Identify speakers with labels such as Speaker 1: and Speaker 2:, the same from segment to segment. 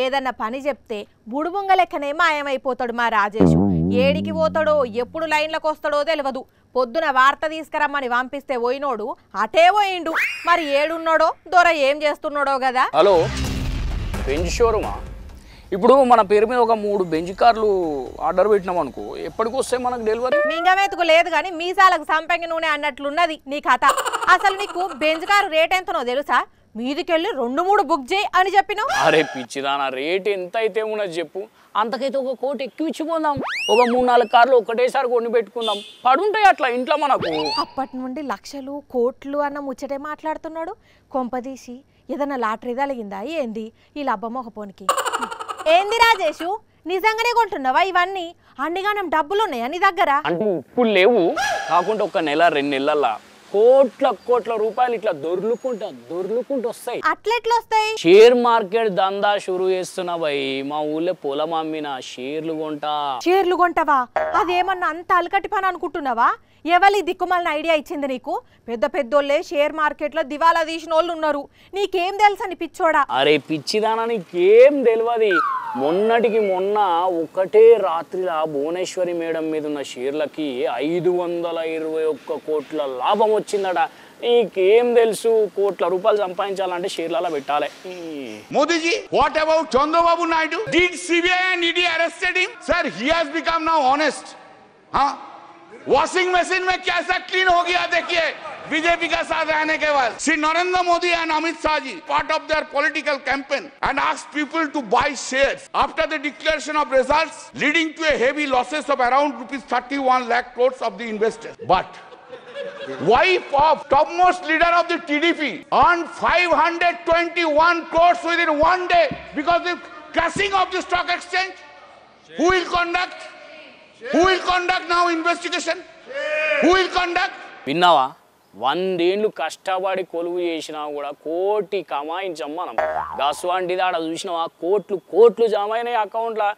Speaker 1: ఏదన్నా పని చెప్తే బుడుబుంగ లెక్కనే మాయమైపోతాడు మా రాజేషు. ఏడికి పోతాడో ఎప్పుడు లైన్లకు వస్తాడో తెలియదు. పొద్దున వార్త తీసుకురమ్మని పంపిస్తే పోయినోడు అటే పోయిండు. మరి ఏడున్నాడో దొర ఏం చేస్తున్నాడో కదా.
Speaker 2: హలో, బెంజ్ షోరూమా? ఇప్పుడు మన పేరు మీద ఒక 3 బెంజ్ కార్లు ఆర్డర్ పెట్టినాం అనుకో, ఎప్పటికి వస్తాయి మనకు డెలివరీ?
Speaker 1: మింగమెతుకు లేదు కానీ మీసాలకు సంపంగి నూనె అన్నట్లున్నది నీ కథ. అసలు నీకు బెంజ్ కారు రేట్ ఎంతనో తెలుసా? మీదికెళ్ళి 2-3 బుక్ చేయి అని చెప్పిన.
Speaker 2: అరే పిచ్చిదానా, రేట్ ఎంత అయితే ఉన్నది చెప్పు. అంతకైతే ఒక కోటి ఎక్కువ ఇచ్చిపోదాం. ఒక 3-4 కార్లు ఒకటేసారి కొని పెట్టుకుందాం. పడుంటాయి అట్లా ఇంట్లో మనకు.
Speaker 1: అప్పటి నుండి లక్షలు కోట్లు అన్న ముచ్చటే మాట్లాడుతున్నాడు. కొంపదీసి ఏదన్నా లాటరీ తగిలిందా ఏంది ఈ లబ్బమోహపోనికి? ఏంది రాజేషు, నిజంగానే కొంటున్నావా ఇవన్నీ? అన్నిగానం డబ్బులు ఉన్నాయా నీ దగ్గర?
Speaker 2: అంటే ఇప్పుడు లేవు, కాకుండా ఒక నెల 2 నెలల కోట్ల రూపాయలు ఇట్లా దొర్లుకుంటూ వస్తాయి.
Speaker 1: అట్లెట్లు వస్తాయి?
Speaker 2: షేర్ మార్కెట్ దందా షురు చేస్తున్నా భయ్. మా ఊళ్ళో పొలం అమ్మిన షేర్లు
Speaker 1: కొంటావా? అదేమన్నా అంత అలకటి పని అనుకుంటున్నావా? ఎవరి దిక్కుమాలిన ఐడియా ఇచ్చింది నీకు? పెద్దోళ్ళే షేర్ మార్కెట్ లో దివాలా తీసిన వాళ్ళు ఉన్నారు. నీకేం తెలుసని పిచ్చోడా?
Speaker 2: అరే పిచ్చిదానా, నీకేం తెలియదు. మొన్నటికి మొన్న ఒకటే రాత్రిలా భువనేశ్వరి మేడం మీద ఉన్న షేర్లకి 521 కోట్ల లాభం వచ్చిందట. నీకేం తెలుసు? కోట్ల రూపాయలు సంపాదించాలంటే షేర్లలో పెట్టాలి.
Speaker 3: Modiji, what about Chandrababu Naidu? Did CBI and ED arrested him? Sir, he has become now honest. हाँ, वॉशिंग मशीन में कैसा क्लीन हो गया देखिए बीजेपी का साथ रहने के बाद. Shri Narendra Modi and Amit Shah ji, part of their political campaign, and asked people to buy shares after the declaration of results, leading to a heavy losses of around rupees 31 lakh crores of the investors. But wife of topmost leader of the TDP earned 521 crores within one day because of crashing of the stock exchange. Who will conduct now investigation? Who will conduct?
Speaker 2: విన్నావా? 100 ఏళ్ళు కష్టపడి కొలువు చేసినా కూడా కోటి కమాయించాం మనం. గస్వాంటిది ఆడ చూసినావా? కోట్లు జమ అయినాయి అకౌంట్లో.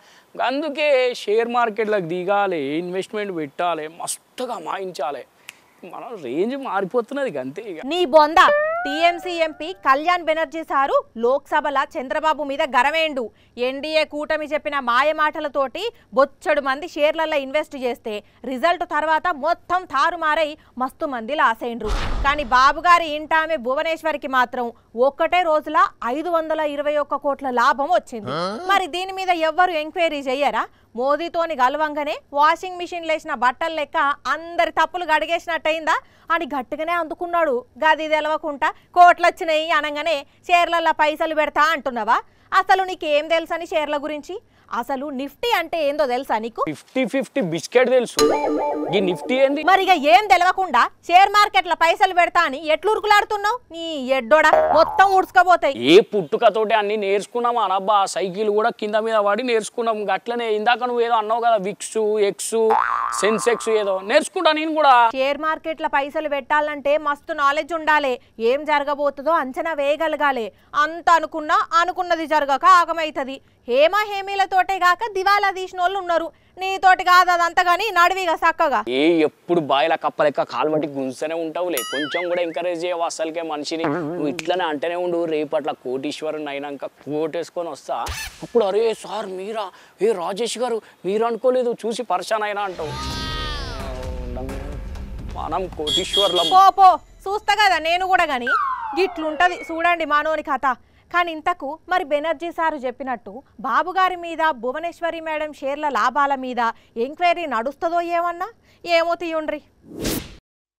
Speaker 2: అందుకే షేర్ మార్కెట్లకు దిగాలి, ఇన్వెస్ట్మెంట్ పెట్టాలి, మస్తుగా కమాయించాలి. మన రేంజ్ మారిపోతున్నది అంతే. ఇక
Speaker 1: నీ బొంద. TMC MP Kalyan Banerjee sir లోక్సభల చంద్రబాబు మీద గరవేండు. ఎన్డీఏ కూటమి చెప్పిన మాయ మాటలతోటి బొచ్చడు మంది షేర్లలో ఇన్వెస్ట్ చేస్తే రిజల్ట్ తర్వాత మొత్తం తారుమారై మస్తు మంది లాసైండ్రు. కానీ బాబుగారి ఇంటామె భువనేశ్వరికి మాత్రం ఒక్కటే రోజుల 521 కోట్ల లాభం వచ్చింది. మరి దీని మీద ఎవ్వరు ఎంక్వైరీ చెయ్యరా? మోదీతోని గలవంగానే వాషింగ్ మిషన్ లేసిన బట్టలు లెక్క అందరి తప్పులు గడిగేసినట్టయిందా అని గట్టిగానే అందుకున్నాడు. గది తెలవకుండా కోట్లొచ్చినాయి అనగానే షేర్లలో పైసలు పెడతా అంటున్నావా? అసలు నీకేం తెలుసని షేర్ల గురించి? అసలు నిఫ్టీ అంటే ఏందో తెలుసా నీకు?
Speaker 2: 50-50 బిస్కెట్ తెలుసు. ఈ నిఫ్టీ ఏంది?
Speaker 1: మరి ఇక ఏం తెలవకుండా షేర్ మార్కెట్ల పైసలు పెడతా అని ఎట్లు ఉరుకులాడుతున్నావు? నీ ఎడ్డోడా, మొత్తం ఉడుచుకపోతాయి.
Speaker 2: ఏ పుట్టుకతోటి అన్ని నేర్చుకున్నాం అనబ్బా. సైకిల్ కూడా కింద మీద పడి నేర్చుకున్నాం. గట్లనే ఇందాక నువ్వు ఏదో అన్నావు కదా, విక్స్, ఎక్స్, సెన్సెక్స్ ఏదో నేర్చుకుంటా నేను కూడా.
Speaker 1: షేర్ మార్కెట్ల పైసలు పెట్టాలంటే మస్తు నాలెడ్జ్ ఉండాలి. ఏం జరగబోతుందో అంచనా వేయగలగాలి. అంత అనుకున్నది జరగక ఆగమైతుంది. హేమీలతోటే గాక దివాలా తీసిన వాళ్ళు ఉన్నారు. నీతోటి కాదు అదంతా గానీ నడివిగా సక్కగా.
Speaker 2: ఎప్పుడు బాయిల కప్పలెక్క కాలువటి గుంజనే ఉంటావులే. కొంచెం కూడా ఎంకరేజ్ చేయవు అసలుకే మనిషిని. నువ్వు ఇట్లనే అంటేనే ఉండు. రేపట్ల కోటీశ్వరుని అయినాక కోటేసుకొని వస్తా. అప్పుడు అరే సార్ మీరా, రాజేష్ గారు మీరు అనుకోలేదు, చూసి పరిశాన్ అయినా అంటావు. మనం కోటీశ్వర్లం.
Speaker 1: పో చూస్తా కదా నేను కూడా. గాని గిట్లుంటది చూడండి మనోని కథ. కానీ ఇంతకు మరి బెనర్జీ సారు చెప్పినట్టు బాబుగారి మీద భువనేశ్వరి మేడం షేర్ల లాభాల మీద ఎంక్వైరీ నడుస్తుందో ఏమన్నా? ఏమో తీయుండ్రి.